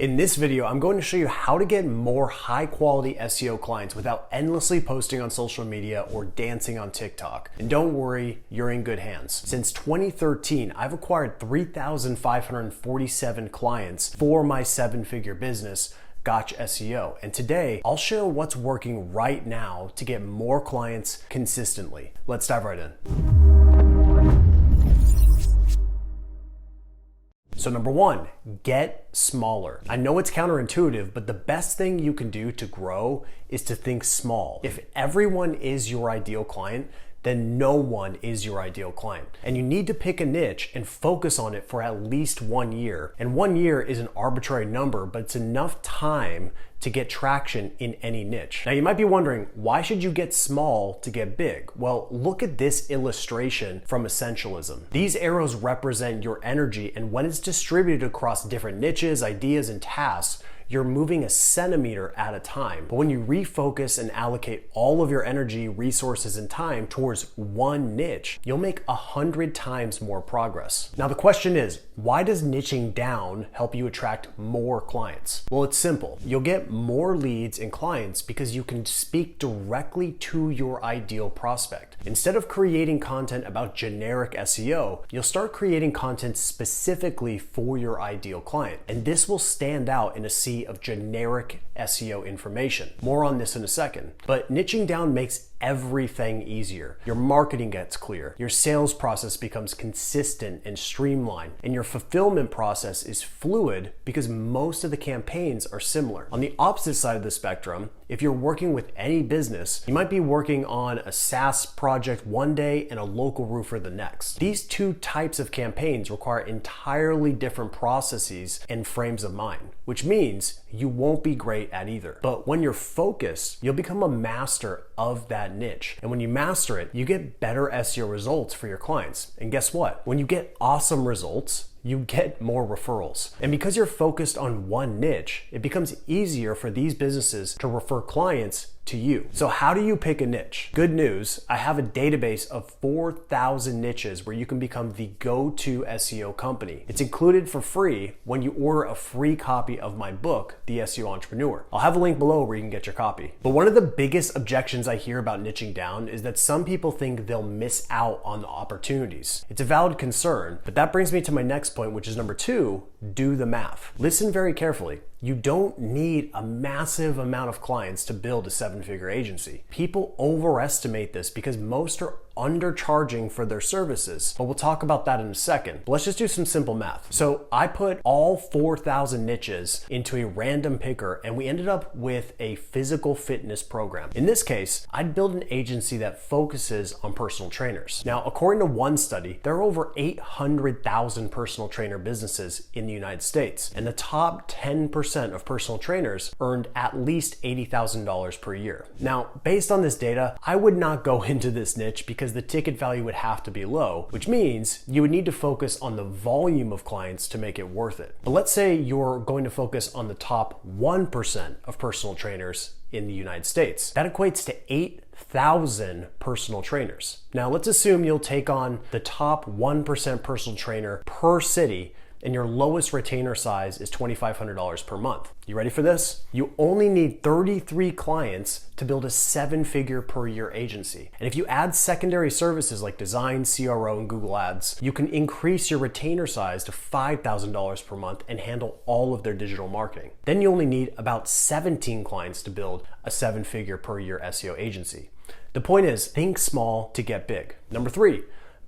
In this video, I'm going to show you how to get more high quality SEO clients without endlessly posting on social media or dancing on TikTok. And don't worry, you're in good hands. Since 2013, I've acquired 3,547 clients for my 7-figure business, Get SEO. And today, I'll share what's working right now to get more clients consistently. Let's dive right in. So number one, get smaller. I know it's counterintuitive, but the best thing you can do to grow is to think small. If everyone is your ideal client, then no one is your ideal client. And you need to pick a niche and focus on it for at least 1 year. And 1 year is an arbitrary number, but it's enough time to get traction in any niche. Now you might be wondering, why should you get small to get big? Well, look at this illustration from Essentialism. These arrows represent your energy, and when it's distributed across different niches, ideas, and tasks, you're moving a centimeter at a time. But when you refocus and allocate all of your energy, resources, and time towards one niche, you'll make 100 times more progress. Now the question is, why does niching down help you attract more clients? Well, it's simple. You'll get more leads and clients because you can speak directly to your ideal prospect. Instead of creating content about generic SEO, you'll start creating content specifically for your ideal client. And this will stand out in a sea of generic SEO information. More on this in a second. But niching down makes everything easier. Your marketing gets clear, your sales process becomes consistent and streamlined, and your fulfillment process is fluid because most of the campaigns are similar. On the opposite side of the spectrum, if you're working with any business, you might be working on a SaaS project one day and a local roofer the next. These two types of campaigns require entirely different processes and frames of mind, which means you won't be great at either. But when you're focused, you'll become a master of that niche. And when you master it, you get better SEO results for your clients. And guess what? When you get awesome results, you get more referrals. And because you're focused on one niche, it becomes easier for these businesses to refer clients to you. So how do you pick a niche? Good news, I have a database of 4,000 niches where you can become the go-to SEO company. It's included for free when you order a free copy of my book, The SEO Entrepreneur. I'll have a link below where you can get your copy. But one of the biggest objections I hear about niching down is that some people think they'll miss out on the opportunities. It's a valid concern, but that brings me to my next point, which is number 2, do the math. Listen very carefully. You don't need a massive amount of clients to build a 7-figure agency. People overestimate this because most are undercharging for their services, but we'll talk about that in a second. But let's just do some simple math. So I put all 4,000 niches into a random picker and we ended up with a physical fitness program. In this case, I'd build an agency that focuses on personal trainers. Now, according to one study, there are over 800,000 personal trainer businesses in the United States, and the top 10% of personal trainers earned at least $80,000 per year. Now, based on this data, I would not go into this niche because the ticket value would have to be low, which means you would need to focus on the volume of clients to make it worth it. But let's say you're going to focus on the top 1% of personal trainers in the United States. That equates to 8,000 personal trainers. Now, let's assume you'll take on the top 1% personal trainer per city, and your lowest retainer size is $2,500 per month. You ready for this? You only need 33 clients to build a 7-figure per year agency. And if you add secondary services like design, CRO, and Google Ads, you can increase your retainer size to $5,000 per month and handle all of their digital marketing. Then you only need about 17 clients to build a 7-figure per year SEO agency. The point is, think small to get big. Number 3,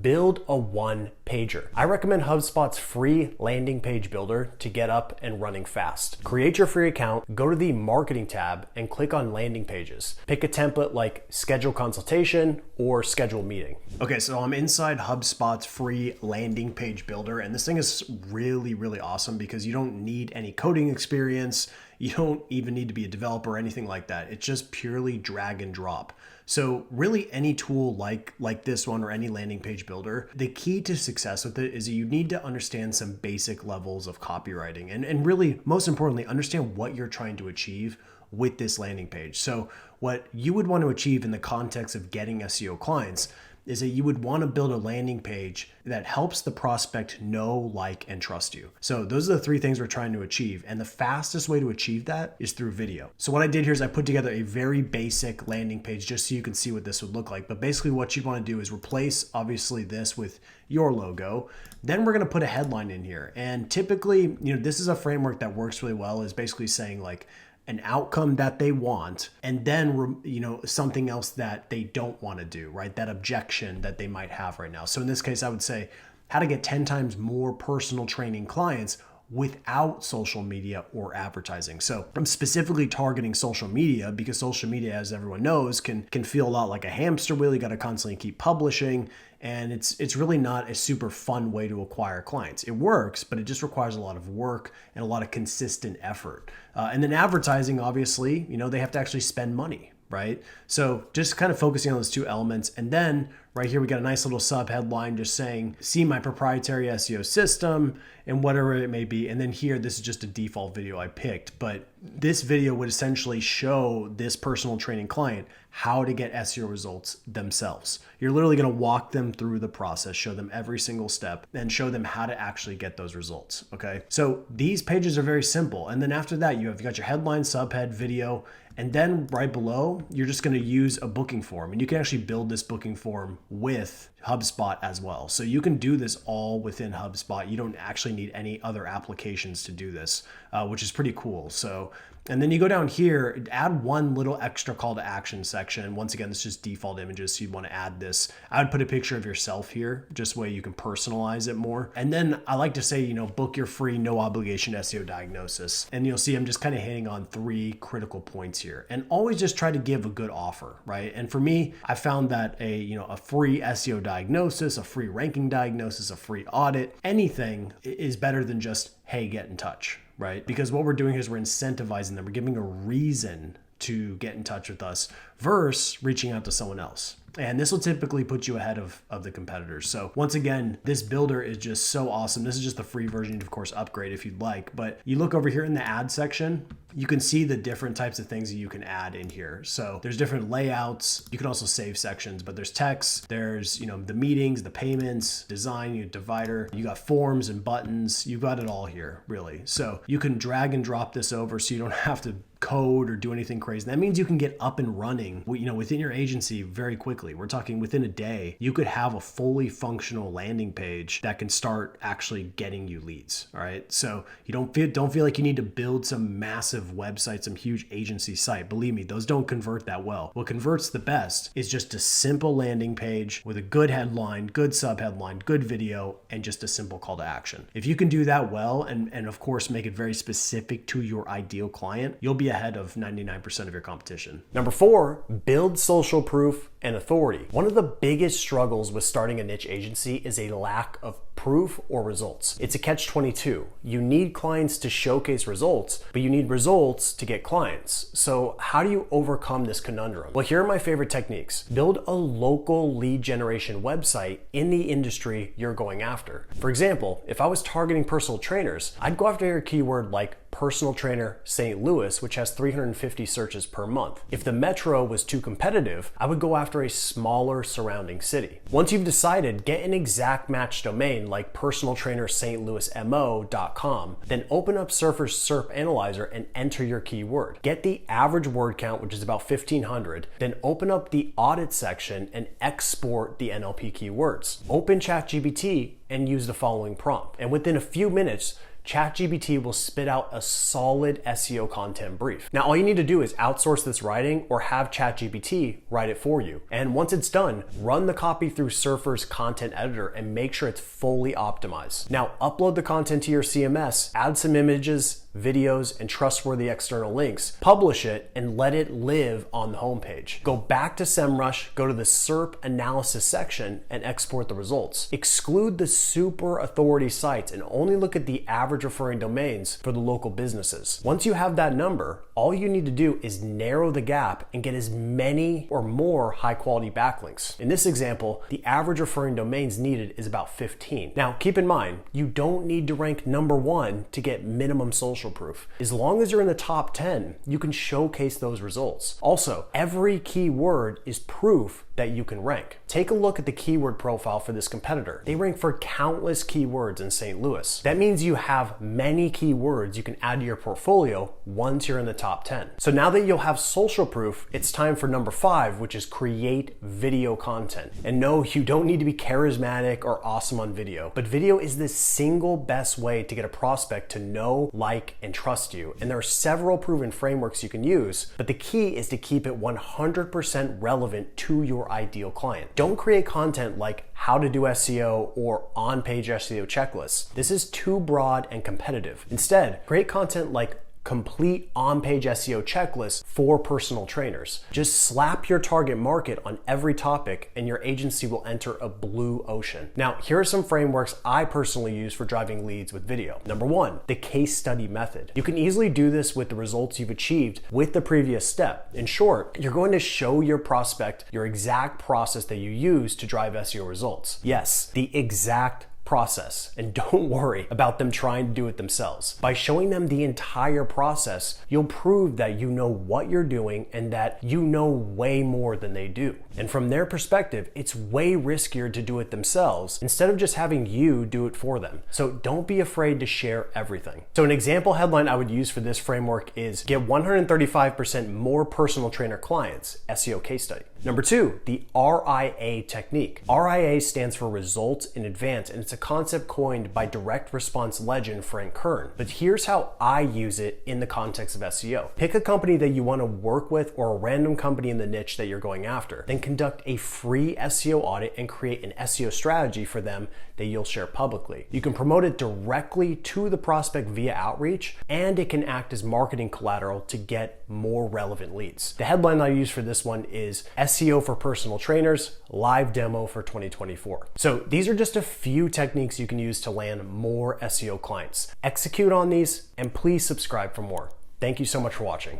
build a one-pager. I recommend HubSpot's free landing page builder to get up and running fast. Create your free account, go to the marketing tab, and click on landing pages. Pick a template like schedule consultation or schedule meeting. Okay, so I'm inside HubSpot's free landing page builder, and this thing is really awesome because you don't need any coding experience. You don't even need to be a developer or anything like that. It's just purely drag and drop. So really any tool like this one or any landing page builder, the key to success with it is that you need to understand some basic levels of copywriting and really, most importantly, understand what you're trying to achieve with this landing page. So what you would want to achieve in the context of getting SEO clients is that you would want to build a landing page that helps the prospect know, like, and trust you. So those are the three things we're trying to achieve. And the fastest way to achieve that is through video. So what I did here is I put together a very basic landing page just so you can see what this would look like. But basically what you'd want to do is replace obviously this with your logo. Then we're going to put a headline in here. And typically, this is a framework that works really well, is basically saying like an outcome that they want, and then, something else that they don't want to do, right? That objection that they might have right now. So in this case, I would say how to get 10 times more personal training clients without social media or advertising. So I'm specifically targeting social media because social media, as everyone knows, can feel a lot like a hamster wheel. You got to constantly keep publishing, and it's really not a super fun way to acquire clients. It works, but it just requires a lot of work and a lot of consistent effort. And then advertising, obviously, they have to actually spend money, right? So just kind of focusing on those two elements. And then right here, we got a nice little sub headline just saying, see my proprietary SEO system and whatever it may be. And then here, this is just a default video I picked, but this video would essentially show this personal training client how to get SEO results themselves. You're literally going to walk them through the process, show them every single step, and show them how to actually get those results. Okay. So these pages are very simple. And then after that, you got your headline, subhead, video, and then right below, you're just going to use a booking form, and you can actually build this booking form with HubSpot as well. So you can do this all within HubSpot. You don't actually need any other applications to do this, which is pretty cool. So, and then you go down here, add one little extra call to action section. Once again, this is just default images, so you'd want to add this. I would put a picture of yourself here, just way you can personalize it more. And then I like to say, book your free no obligation SEO diagnosis. And you'll see I'm just kind of hitting on 3 critical points here. And always just try to give a good offer, right? And for me, I found that a free SEO diagnosis, a free ranking diagnosis, a free audit, anything is better than just, hey, get in touch, right? Because what we're doing is we're incentivizing them. We're giving a reason to get in touch with us versus reaching out to someone else. And this will typically put you ahead of the competitors. So once again, this builder is just so awesome. This is just the free version. You can, of course, upgrade if you'd like. But you look over here in the ad section, you can see the different types of things that you can add in here. So there's different layouts. You can also save sections, but there's text, there's, the meetings, the payments, design, divider, you got forms and buttons. You've got it all here, really. So you can drag and drop this over so you don't have to code or do anything crazy. That means you can get up and running, within your agency very quickly. We're talking within a day, you could have a fully functional landing page that can start actually getting you leads. All right. So you don't feel like you need to build some massive website, some huge agency site. Believe me, those don't convert that well. What converts the best is just a simple landing page with a good headline, good subheadline, good video, and just a simple call to action. If you can do that well, and of course, make it very specific to your ideal client, you'll be ahead of 99% of your competition. Number 4, build social proof and authority. One of the biggest struggles with starting a niche agency is a lack of proof or results. It's a catch-22. You need clients to showcase results, but you need results to get clients. So how do you overcome this conundrum? Well, here are my favorite techniques. Build a local lead generation website in the industry you're going after. For example, if I was targeting personal trainers, I'd go after a keyword like personal trainer St. Louis, which has 350 searches per month. If the metro was too competitive, I would go after a smaller surrounding city. Once you've decided, get an exact match domain like personaltrainerstlouismo.com, then open up Surfer's SERP Analyzer and enter your keyword. Get the average word count, which is about 1,500, then open up the audit section and export the NLP keywords. Open ChatGPT and use the following prompt. And within a few minutes, ChatGPT will spit out a solid SEO content brief. Now, all you need to do is outsource this writing or have ChatGPT write it for you. And once it's done, run the copy through Surfer's content editor and make sure it's fully optimized. Now, upload the content to your CMS, add some images, videos, and trustworthy external links, publish it, and let it live on the homepage. Go back to SEMrush, go to the SERP analysis section, and export the results. Exclude the super authority sites and only look at the average referring domains for the local businesses. Once you have that number, all you need to do is narrow the gap and get as many or more high quality backlinks. In this example, the average referring domains needed is about 15. Now, keep in mind, you don't need to rank number 1 to get minimum social proof. As long as you're in the top 10, you can showcase those results. Also, every keyword is proof that you can rank. Take a look at the keyword profile for this competitor. They rank for countless keywords in St. Louis. That means you have many keywords you can add to your portfolio once you're in the top 10. So now that you'll have social proof, it's time for number 5, which is create video content. And no, you don't need to be charismatic or awesome on video, but video is the single best way to get a prospect to know, like, and trust you. And there are several proven frameworks you can use, but the key is to keep it 100% relevant to your ideal client. Don't create content like how to do SEO or on-page SEO checklists. This is too broad and competitive. Instead, create content like complete on-page SEO checklist for personal trainers. Just slap your target market on every topic and your agency will enter a blue ocean. Now, here are some frameworks I personally use for driving leads with video. Number 1, the case study method. You can easily do this with the results you've achieved with the previous step. In short, you're going to show your prospect your exact process that you use to drive SEO results. Yes, the exact process, and don't worry about them trying to do it themselves. By showing them the entire process, you'll prove that you know what you're doing and that you know way more than they do. And from their perspective, it's way riskier to do it themselves instead of just having you do it for them. So don't be afraid to share everything. So an example headline I would use for this framework is get 135% more personal trainer clients, SEO case study. Number 2, the RIA technique. RIA stands for results in advance, and it's a concept coined by direct response legend Frank Kern. But here's how I use it in the context of SEO. Pick a company that you want to work with or a random company in the niche that you're going after. Then conduct a free SEO audit and create an SEO strategy for them that you'll share publicly. You can promote it directly to the prospect via outreach, and it can act as marketing collateral to get more relevant leads. The headline I use for this one is SEO for personal trainers, live demo for 2024. So these are just a few techniques you can use to land more SEO clients. Execute on these and please subscribe for more. Thank you so much for watching.